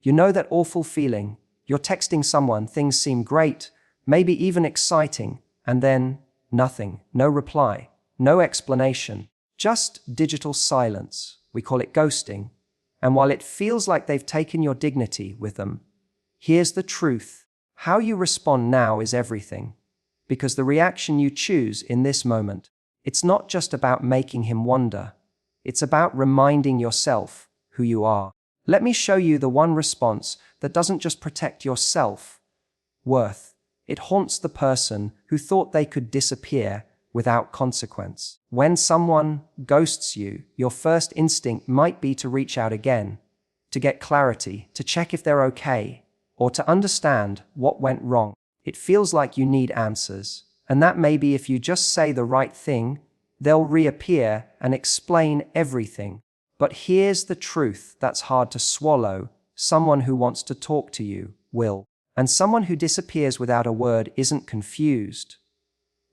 You know that awful feeling. You're texting someone, things seem great, maybe even exciting, and then nothing, no reply, no explanation, just digital silence. We call it ghosting. And while it feels like they've taken your dignity with them, here's the truth. How you respond now is everything. Because the reaction you choose in this moment, it's not just about making him wonder. It's about reminding yourself who you are. Let me show you the one response that doesn't just protect your self-worth. It haunts the person who thought they could disappear without consequence. When someone ghosts you, your first instinct might be to reach out again, to get clarity, to check if they're okay, or to understand what went wrong. It feels like you need answers, and that maybe if you just say the right thing, they'll reappear and explain everything. But here's the truth that's hard to swallow. Someone who wants to talk to you will. And someone who disappears without a word isn't confused.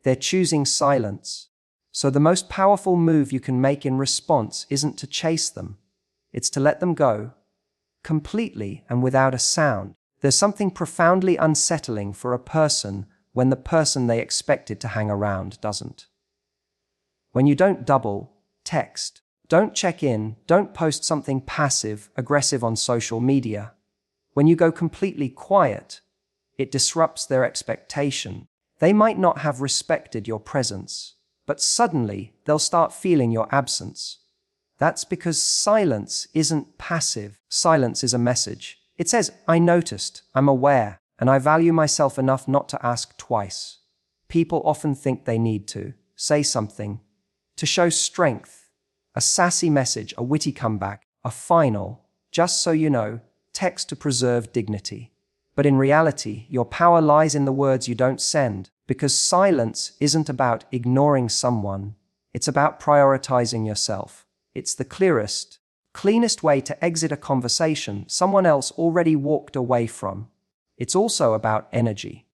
They're choosing silence. So the most powerful move you can make in response isn't to chase them. It's to let them go, completely and without a sound. There's something profoundly unsettling for a person when the person they expected to hang around doesn't. When you don't double text, don't check in, don't post something passive-aggressive on social media. When you go completely quiet, it disrupts their expectation. They might not have respected your presence, but suddenly they'll start feeling your absence. That's because silence isn't passive. Silence is a message. It says, I noticed, I'm aware, and I value myself enough not to ask twice. People often think they need to say something, to show strength, a sassy message, a witty comeback, a final, just so you know, text to preserve dignity. But in reality, your power lies in the words you don't send, because silence isn't about ignoring someone, it's about prioritizing yourself. It's the cleanest way to exit a conversation someone else already walked away from. It's also about energy.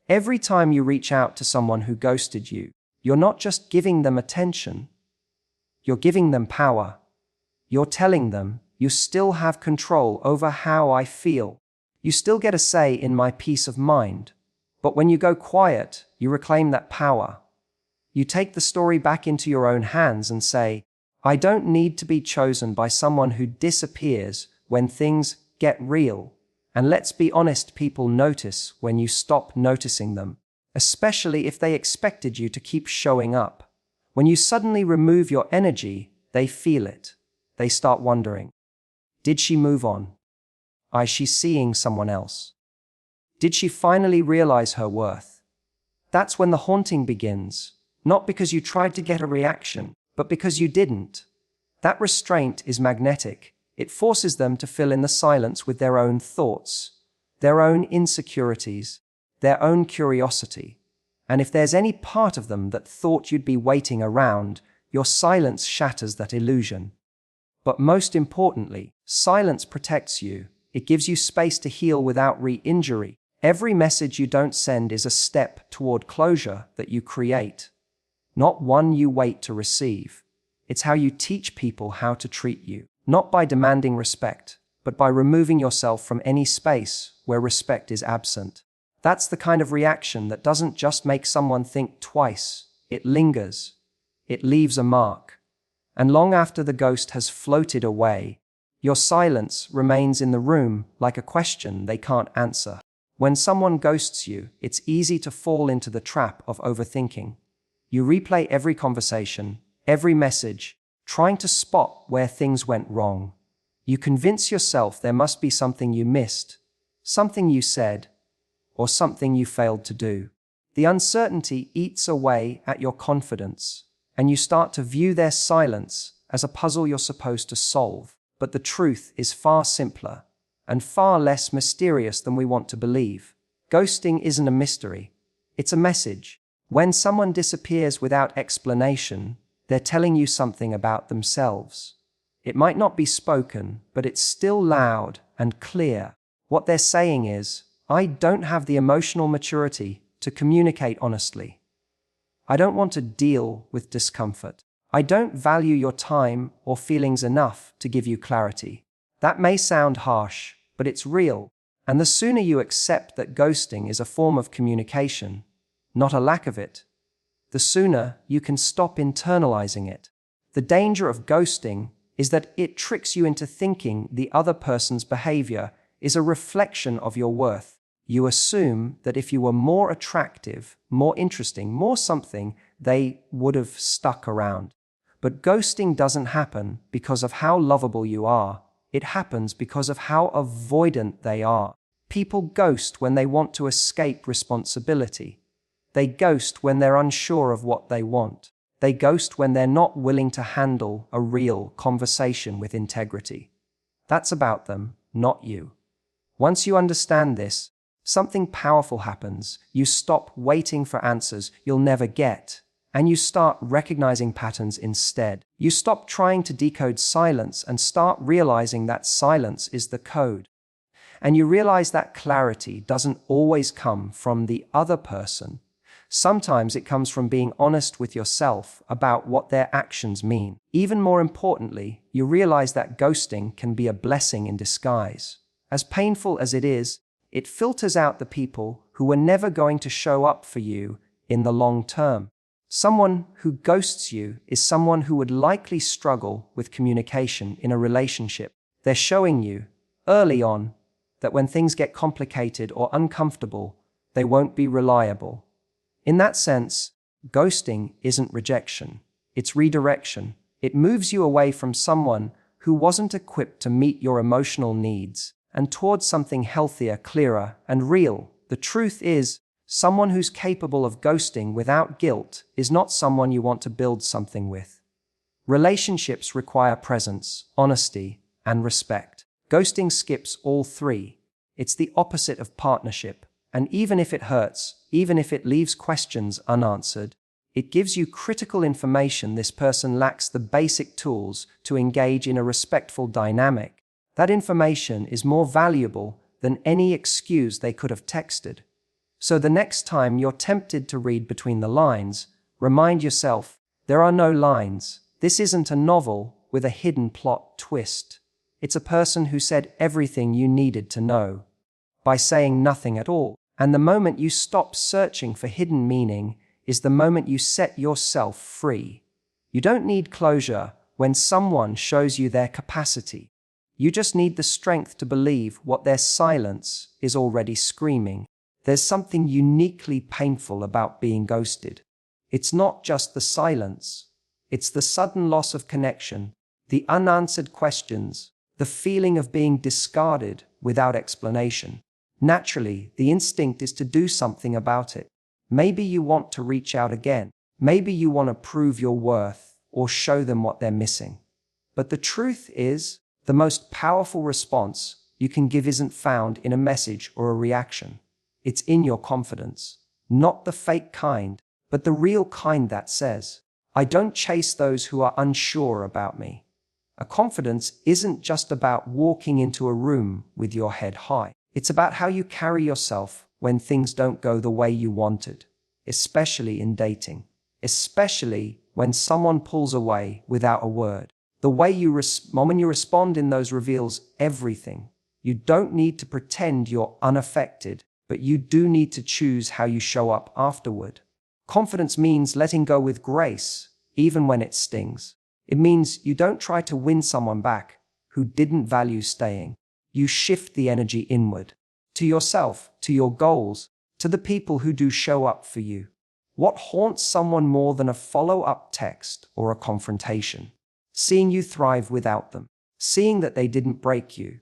Every time you reach out to someone who ghosted you, you're not just giving them attention, you're giving them power. You're telling them, you still have control over how I feel. You still get a say in my peace of mind. But when you go quiet, you reclaim that power. You take the story back into your own hands and say, I don't need to be chosen by someone who disappears when things get real. And let's be honest, people notice when you stop noticing them, especially if they expected you to keep showing up. When you suddenly remove your energy, they feel it. They start wondering, did she move on? Is she seeing someone else? Did she finally realize her worth? That's when the haunting begins, not because you tried to get a reaction, but because you didn't. That restraint is magnetic. It forces them to fill in the silence with their own thoughts, their own insecurities, their own curiosity. And if there's any part of them that thought you'd be waiting around, your silence shatters that illusion. But most importantly, silence protects you. It gives you space to heal without re-injury. Every message you don't send is a step toward closure that you create, not one you wait to receive. It's how you teach people how to treat you, not by demanding respect, but by removing yourself from any space where respect is absent. That's the kind of reaction that doesn't just make someone think twice, it lingers, it leaves a mark. And long after the ghost has floated away, your silence remains in the room like a question they can't answer. When someone ghosts you, it's easy to fall into the trap of overthinking. You replay every conversation, every message, trying to spot where things went wrong. You convince yourself there must be something you missed, something you said, or something you failed to do. The uncertainty eats away at your confidence, and you start to view their silence as a puzzle you're supposed to solve. But the truth is far simpler and far less mysterious than we want to believe. Ghosting isn't a mystery, it's a message. When someone disappears without explanation, they're telling you something about themselves. It might not be spoken, but it's still loud and clear. What they're saying is, I don't have the emotional maturity to communicate honestly. I don't want to deal with discomfort. I don't value your time or feelings enough to give you clarity. That may sound harsh, but it's real. And the sooner you accept that ghosting is a form of communication, not a lack of it, the sooner you can stop internalizing it. The danger of ghosting is that it tricks you into thinking the other person's behavior is a reflection of your worth. You assume that if you were more attractive, more interesting, more something, they would have stuck around. But ghosting doesn't happen because of how lovable you are. It happens because of how avoidant they are. People ghost when they want to escape responsibility. They ghost when they're unsure of what they want. They ghost when they're not willing to handle a real conversation with integrity. That's about them, not you. Once you understand this, something powerful happens. You stop waiting for answers you'll never get, and you start recognizing patterns instead. You stop trying to decode silence and start realizing that silence is the code. And you realize that clarity doesn't always come from the other person. Sometimes it comes from being honest with yourself about what their actions mean. Even more importantly, you realize that ghosting can be a blessing in disguise. As painful as it is, it filters out the people who were never going to show up for you in the long term. Someone who ghosts you is someone who would likely struggle with communication in a relationship. They're showing you, early on, that when things get complicated or uncomfortable, they won't be reliable. In that sense, ghosting isn't rejection, it's redirection. It moves you away from someone who wasn't equipped to meet your emotional needs and towards something healthier, clearer, and real. The truth is, someone who's capable of ghosting without guilt is not someone you want to build something with. Relationships require presence, honesty, and respect. Ghosting skips all three. It's the opposite of partnership. And even if it hurts, even if it leaves questions unanswered, it gives you critical information this person lacks the basic tools to engage in a respectful dynamic. That information is more valuable than any excuse they could have texted. So the next time you're tempted to read between the lines, remind yourself, there are no lines. This isn't a novel with a hidden plot twist. It's a person who said everything you needed to know by saying nothing at all. And the moment you stop searching for hidden meaning is the moment you set yourself free. You don't need closure when someone shows you their capacity. You just need the strength to believe what their silence is already screaming. There's something uniquely painful about being ghosted. It's not just the silence. It's the sudden loss of connection, the unanswered questions, the feeling of being discarded without explanation. Naturally, the instinct is to do something about it. Maybe you want to reach out again. Maybe you want to prove your worth or show them what they're missing. But the truth is, the most powerful response you can give isn't found in a message or a reaction. It's in your confidence. Not the fake kind, but the real kind that says, I don't chase those who are unsure about me. A confidence isn't just about walking into a room with your head high. It's about how you carry yourself when things don't go the way you wanted, especially in dating, especially when someone pulls away without a word. The way when you respond in those reveals everything. You don't need to pretend you're unaffected, but you do need to choose how you show up afterward. Confidence means letting go with grace, even when it stings. It means you don't try to win someone back who didn't value staying. You shift the energy inward, to yourself, to your goals, to the people who do show up for you. What haunts someone more than a follow-up text or a confrontation? Seeing you thrive without them, seeing that they didn't break you,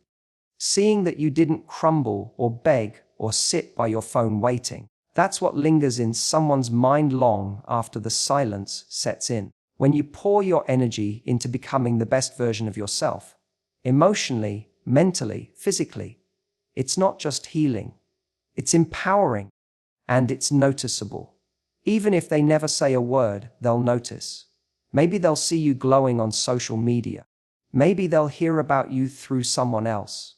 seeing that you didn't crumble or beg or sit by your phone waiting. That's what lingers in someone's mind long after the silence sets in. When you pour your energy into becoming the best version of yourself, emotionally, mentally, physically, it's not just healing. It's empowering, and it's noticeable. Even if they never say a word, they'll notice. Maybe they'll see you glowing on social media. Maybe they'll hear about you through someone else.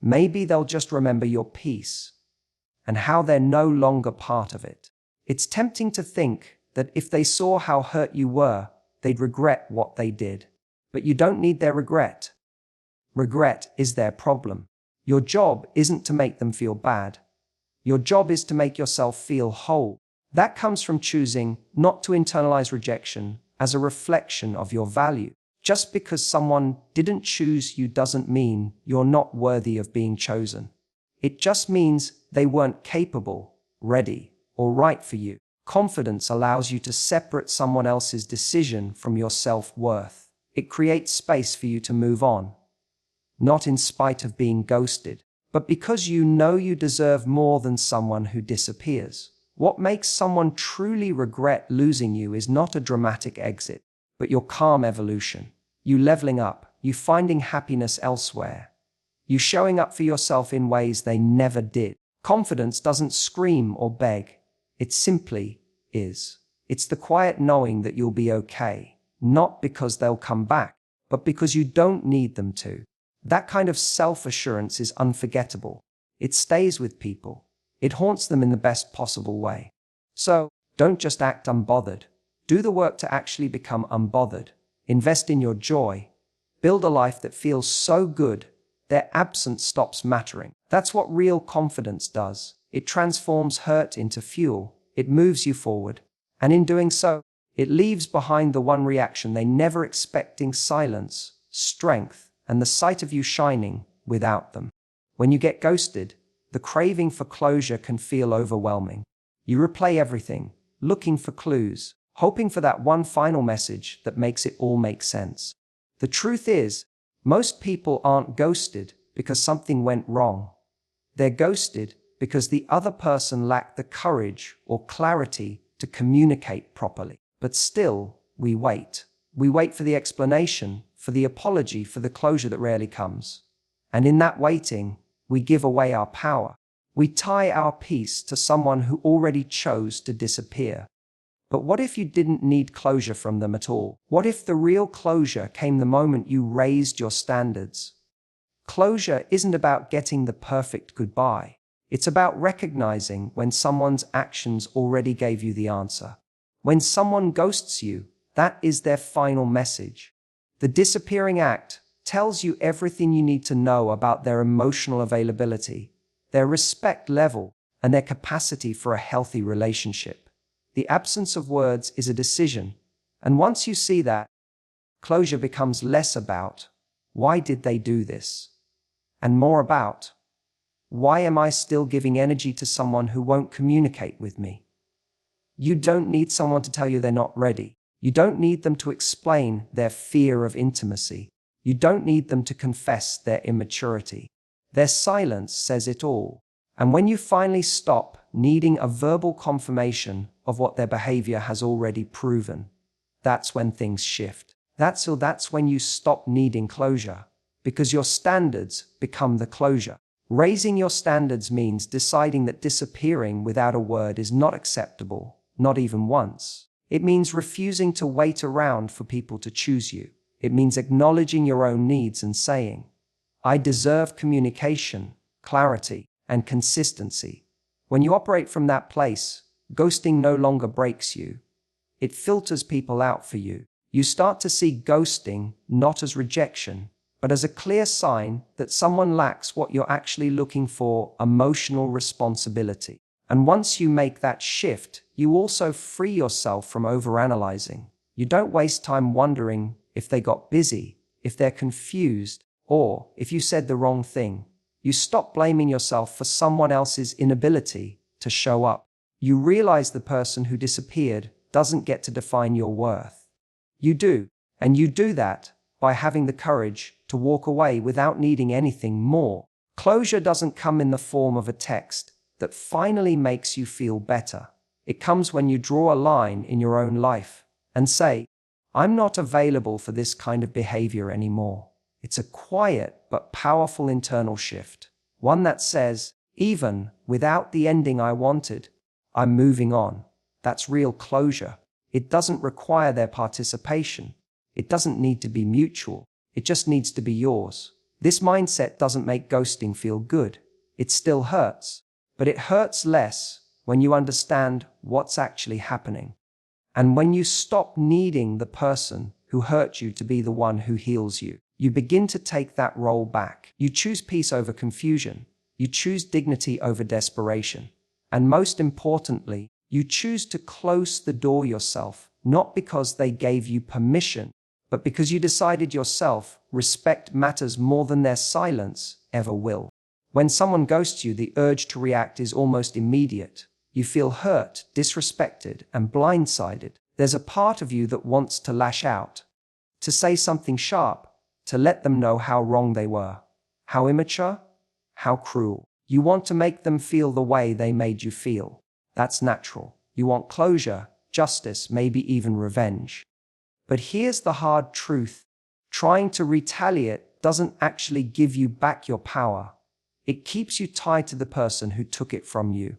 Maybe they'll just remember your peace and how they're no longer part of it. It's tempting to think that if they saw how hurt you were, they'd regret what they did. But you don't need their regret. Regret is their problem. Your job isn't to make them feel bad. Your job is to make yourself feel whole. That comes from choosing not to internalize rejection as a reflection of your value. Just because someone didn't choose you doesn't mean you're not worthy of being chosen. It just means they weren't capable, ready, or right for you. Confidence allows you to separate someone else's decision from your self-worth. It creates space for you to move on, not in spite of being ghosted, but because you know you deserve more than someone who disappears. What makes someone truly regret losing you is not a dramatic exit, but your calm evolution. You leveling up, you finding happiness elsewhere, you showing up for yourself in ways they never did. Confidence doesn't scream or beg. It simply is. It's the quiet knowing that you'll be okay, not because they'll come back, but because you don't need them to. That kind of self-assurance is unforgettable. It stays with people. It haunts them in the best possible way. So, don't just act unbothered. Do the work to actually become unbothered. Invest in your joy. Build a life that feels so good, their absence stops mattering. That's what real confidence does. It transforms hurt into fuel. It moves you forward. And in doing so, it leaves behind the one reaction they never expecting: silence, strength, and the sight of you shining without them. When you get ghosted, the craving for closure can feel overwhelming. You replay everything, looking for clues, hoping for that one final message that makes it all make sense. The truth is, most people aren't ghosted because something went wrong. They're ghosted because the other person lacked the courage or clarity to communicate properly. But still, we wait. We wait for the explanation, for the apology, for the closure that rarely comes. And in that waiting, we give away our power. We tie our peace to someone who already chose to disappear. But what if you didn't need closure from them at all? What if the real closure came the moment you raised your standards? Closure isn't about getting the perfect goodbye. It's about recognizing when someone's actions already gave you the answer. When someone ghosts you, that is their final message. The disappearing act tells you everything you need to know about their emotional availability, their respect level, and their capacity for a healthy relationship. The absence of words is a decision, and once you see that, closure becomes less about, why did they do this? And more about, why am I still giving energy to someone who won't communicate with me? You don't need someone to tell you they're not ready. You don't need them to explain their fear of intimacy. You don't need them to confess their immaturity. Their silence says it all. And when you finally stop needing a verbal confirmation of what their behavior has already proven, that's when things shift. That's when you stop needing closure, because your standards become the closure. Raising your standards means deciding that disappearing without a word is not acceptable, not even once. It means refusing to wait around for people to choose you. It means acknowledging your own needs and saying, I deserve communication, clarity, and consistency. When you operate from that place, ghosting no longer breaks you. It filters people out for you. You start to see ghosting not as rejection, but as a clear sign that someone lacks what you're actually looking for: emotional responsibility. And once you make that shift, you also free yourself from overanalyzing. You don't waste time wondering if they got busy, if they're confused, or if you said the wrong thing. You stop blaming yourself for someone else's inability to show up. You realize the person who disappeared doesn't get to define your worth. You do, and you do that by having the courage to walk away without needing anything more. Closure doesn't come in the form of a text that finally makes you feel better. It comes when you draw a line in your own life and say, I'm not available for this kind of behavior anymore. It's a quiet but powerful internal shift. One that says, even without the ending I wanted, I'm moving on. That's real closure. It doesn't require their participation. It doesn't need to be mutual. It just needs to be yours. This mindset doesn't make ghosting feel good. It still hurts, but it hurts less when you understand what's actually happening. And when you stop needing the person who hurt you to be the one who heals you. you begin to take that role back. You choose peace over confusion. You choose dignity over desperation. And most importantly, you choose to close the door yourself, not because they gave you permission, but because you decided yourself respect matters more than their silence ever will. When someone ghosts you, the urge to react is almost immediate. You feel hurt, disrespected, and blindsided. There's a part of you that wants to lash out, to say something sharp, to let them know how wrong they were, how immature, how cruel. You want to make them feel the way they made you feel. That's natural. You want closure, justice, maybe even revenge. But here's the hard truth. Trying to retaliate doesn't actually give you back your power. It keeps you tied to the person who took it from you.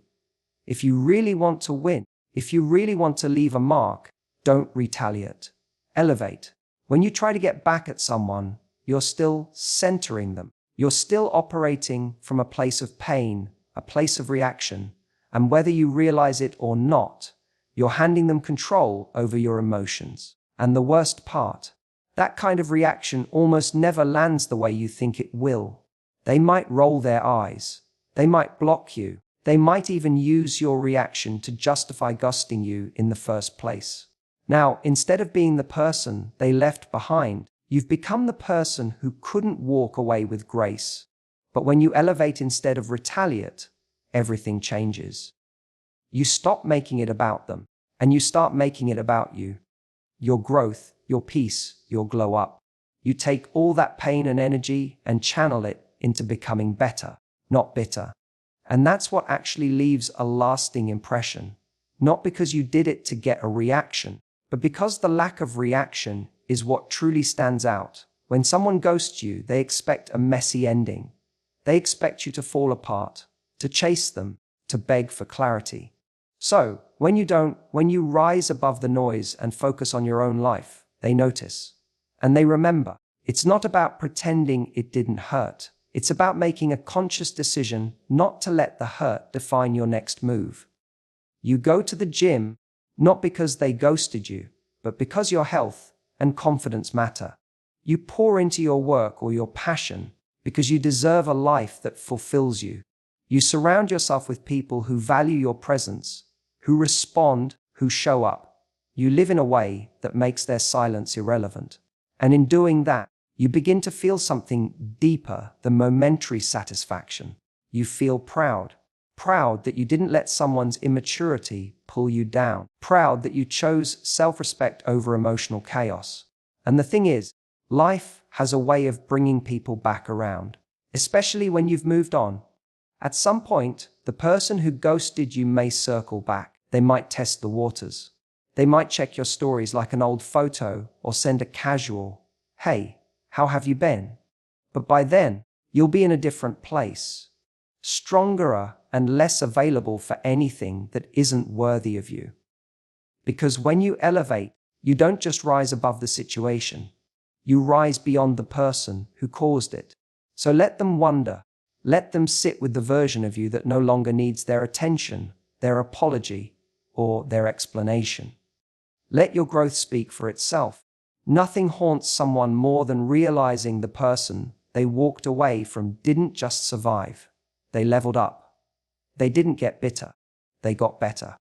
If you really want to win, if you really want to leave a mark, don't retaliate. Elevate. When you try to get back at someone, you're still centering them. You're still operating from a place of pain, a place of reaction, and whether you realize it or not, you're handing them control over your emotions. And the worst part, that kind of reaction almost never lands the way you think it will. They might roll their eyes. They might block you. They might even use your reaction to justify ghosting you in the first place. Now, instead of being the person they left behind, you've become the person who couldn't walk away with grace. But when you elevate instead of retaliate, everything changes. You stop making it about them, and you start making it about you. Your growth, your peace, your glow up. You take all that pain and energy and channel it into becoming better, not bitter. And that's what actually leaves a lasting impression. Not because you did it to get a reaction, but because the lack of reaction is what truly stands out. When someone ghosts you, they expect a messy ending. They expect you to fall apart, to chase them, to beg for clarity. So, when you don't, when you rise above the noise and focus on your own life, they notice. And they remember. It's not about pretending it didn't hurt. It's about making a conscious decision not to let the hurt define your next move. You go to the gym, not because they ghosted you, but because your health and confidence matter. You pour into your work or your passion because you deserve a life that fulfills you. You surround yourself with people who value your presence, who respond, who show up. You live in a way that makes their silence irrelevant. And in doing that, you begin to feel something deeper than momentary satisfaction. You feel proud. Proud that you didn't let someone's immaturity pull you down. Proud that you chose self-respect over emotional chaos. And the thing is, life has a way of bringing people back around, especially when you've moved on. At some point, the person who ghosted you may circle back. They might test the waters. They might check your stories like an old photo or send a casual, "Hey, how have you been?" But by then, you'll be in a different place. Stronger and less available for anything that isn't worthy of you. Because when you elevate, you don't just rise above the situation. You rise beyond the person who caused it. So let them wonder. Let them sit with the version of you that no longer needs their attention, their apology, or their explanation. Let your growth speak for itself. Nothing haunts someone more than realizing the person they walked away from didn't just survive. They leveled up. They didn't get bitter. They got better.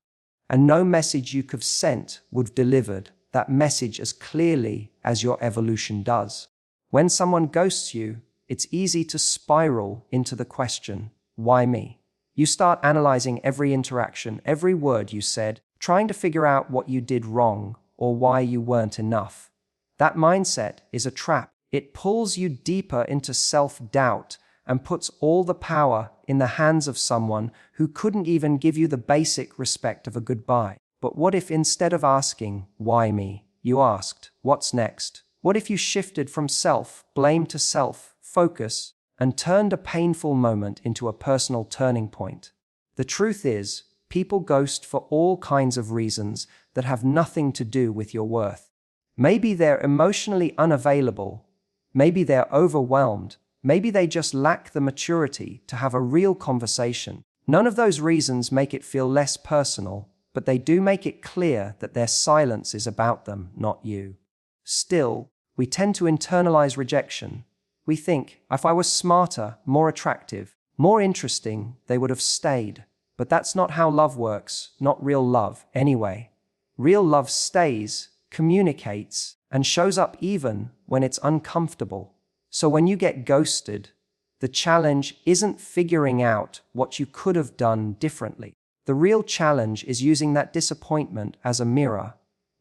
And no message you could have sent would have delivered that message as clearly as your evolution does. When someone ghosts you, it's easy to spiral into the question, why me? You start analyzing every interaction, every word you said, trying to figure out what you did wrong or why you weren't enough. That mindset is a trap. It pulls you deeper into self-doubt and puts all the power in the hands of someone who couldn't even give you the basic respect of a goodbye. But what if instead of asking, why me, you asked, what's next? What if you shifted from self-blame to self-focus and turned a painful moment into a personal turning point? The truth is, people ghost for all kinds of reasons that have nothing to do with your worth. Maybe they're emotionally unavailable. Maybe they're overwhelmed. Maybe they just lack the maturity to have a real conversation. None of those reasons make it feel less personal, but they do make it clear that their silence is about them, not you. Still, We tend to internalize rejection. We think, if I was smarter, more attractive, more interesting, they would have stayed. But that's not how love works, not real love, anyway. Real love stays, communicates, and shows up even when it's uncomfortable. So when you get ghosted, the challenge isn't figuring out what you could have done differently. The real challenge is using that disappointment as a mirror,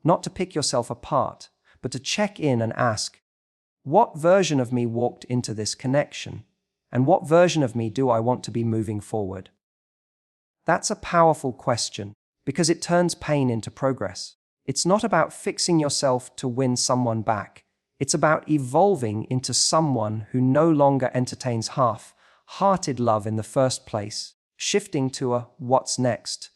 not to pick yourself apart, but to check in and ask, what version of me walked into this connection? And what version of me do I want to be moving forward? That's a powerful question, because it turns pain into progress. It's not about fixing yourself to win someone back. It's about evolving into someone who no longer entertains half-hearted love in the first place, shifting to a "what's next"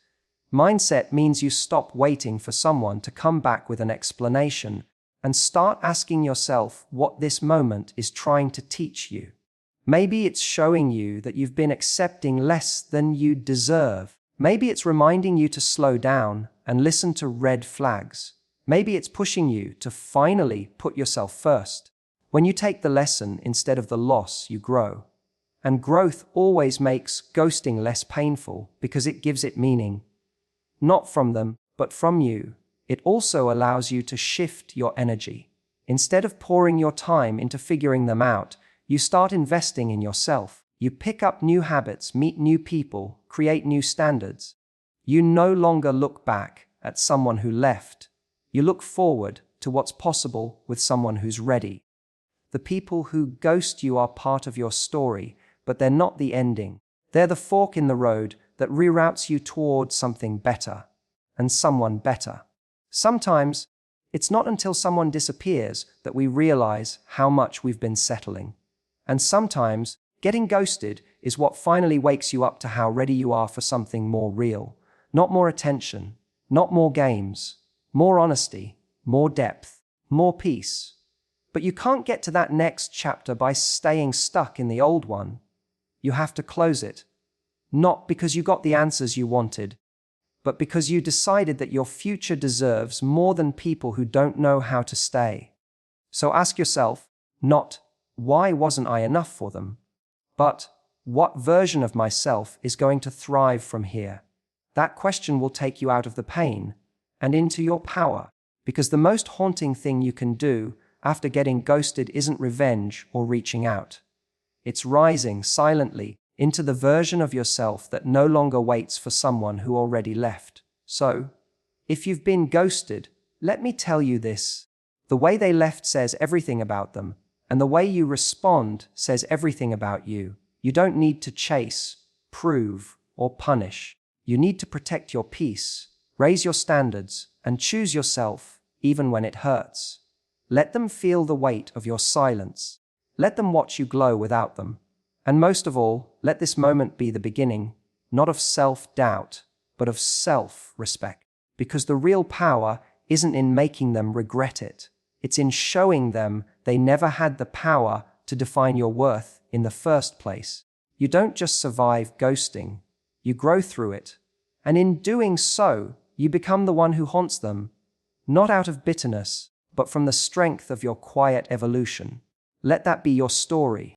mindset means you stop waiting for someone to come back with an explanation and start asking yourself what this moment is trying to teach you. Maybe it's showing you that you've been accepting less than you deserve. Maybe it's reminding you to slow down and listen to red flags. Maybe it's pushing you to finally put yourself first. When you take the lesson instead of the loss, you grow. And growth always makes ghosting less painful because it gives it meaning. Not from them, but from you. It also allows you to shift your energy. Instead of pouring your time into figuring them out, you start investing in yourself. You pick up new habits, meet new people, create new standards. You no longer look back at someone who left. You look forward to what's possible with someone who's ready. The people who ghost you are part of your story, but they're not the ending. They're the fork in the road that reroutes you toward something better and someone better. Sometimes, it's not until someone disappears that we realize how much we've been settling. And sometimes, getting ghosted is what finally wakes you up to how ready you are for something more real. Not more attention, not more games, more honesty, more depth, more peace. But you can't get to that next chapter by staying stuck in the old one. You have to close it. Not because you got the answers you wanted, but because you decided that your future deserves more than people who don't know how to stay. So ask yourself, not, why wasn't I enough for them? But, what version of myself is going to thrive from here? That question will take you out of the pain and into your power, because the most haunting thing you can do after getting ghosted isn't revenge or reaching out. It's rising silently into the version of yourself that no longer waits for someone who already left. So, if you've been ghosted, let me tell you this. The way they left says everything about them, and the way you respond says everything about you. You don't need to chase, prove, or punish. You need to protect your peace, raise your standards, and choose yourself, even when it hurts. Let them feel the weight of your silence. Let them watch you glow without them. And most of all, let this moment be the beginning, not of self-doubt, but of self-respect. Because the real power isn't in making them regret it. It's in showing them they never had the power to define your worth in the first place. You don't just survive ghosting, you grow through it. And in doing so, you become the one who haunts them, not out of bitterness, but from the strength of your quiet evolution. Let that be your story.